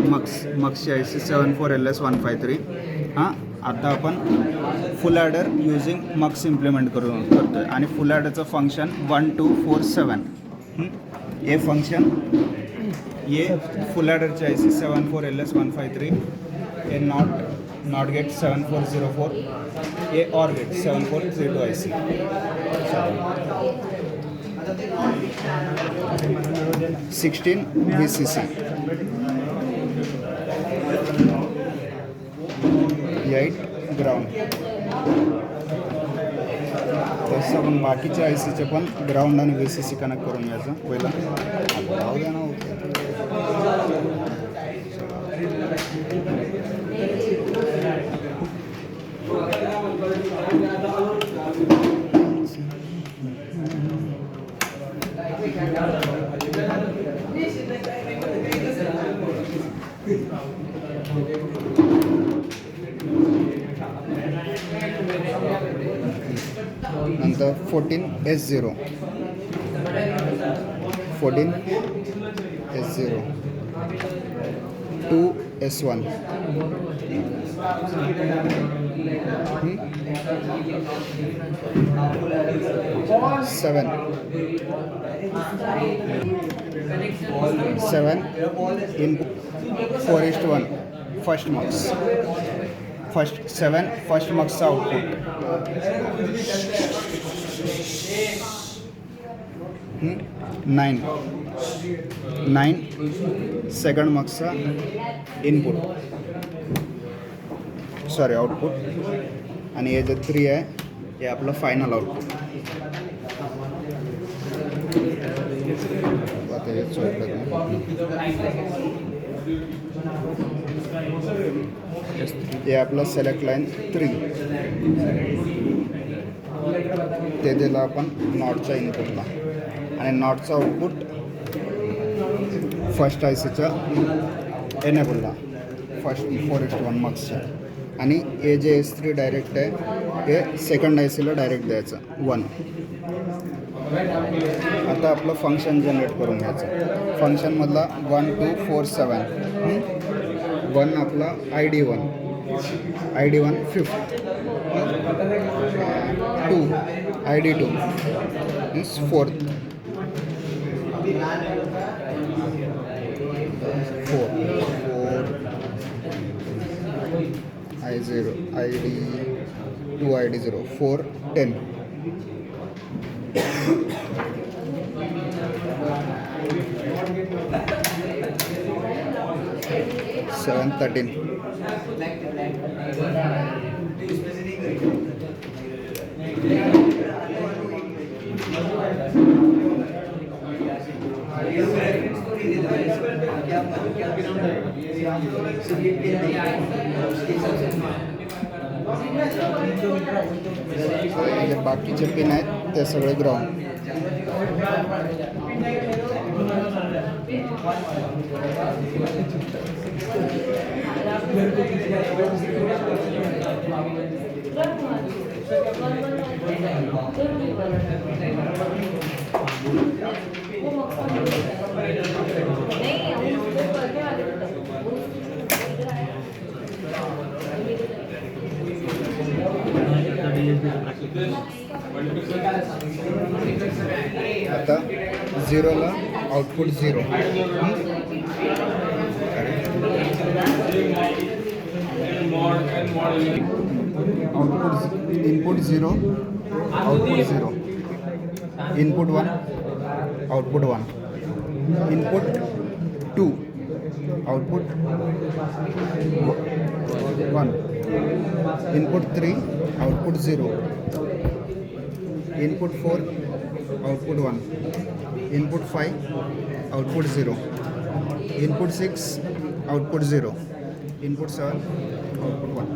मक्सची IC 74LS153. हां, आता आपण फुल ॲडर युजिंग मक्स इम्प्लिमेंट करतो आहे आणि फुल ॲडरचं फंक्शन 1247. हे फंक्शन ये फुल ॲडरचे IC 74LS153 हे नॉट गेट 7404 ये or gate 7432 IC. 16 VCC 8 ground. तसं आपण बाकीच्या ICचे पण ग्राउंड आणि VCC कनेक्ट करून घ्यायचं पहिला. राहू द्या ना. नंतर 14S0 2S1 7 in 4:1 first mux. First 7 first mux output. 9 second mux input, sorry output. आणि हे जे 3 आहे हे आपलं फायनल आउटपुट. आता हे हे आपलं सिलेक्ट लाईन 3 ते दिलं आपण नॉटच्या इनपुटला आणि नॉटचं आउटपुट फर्स्ट ICच्या एनेबलला फर्स्ट 4:1 मक्सच्या. आणि हे जे S3 डायरेक्ट आहे हे सेकंड ICला डायरेक्ट द्यायचं 1. आता आपलं फंक्शन जनरेट करून घ्यायचं. फंक्शनमधला 1247 1 आपला ID1 5th 2 ID2 is 4th 4 I0 ID2 ID0 4 10 7 13 जे बाकीचे पिन आहेत ते सगळे ग्राउंड. आता 0ला output 0 output input 0 output 0 input 1 output 1 input 2 output 1 input 3 output 0 input 4 output 1 input 5 output 0 input 6 output 0 input 7 output 1.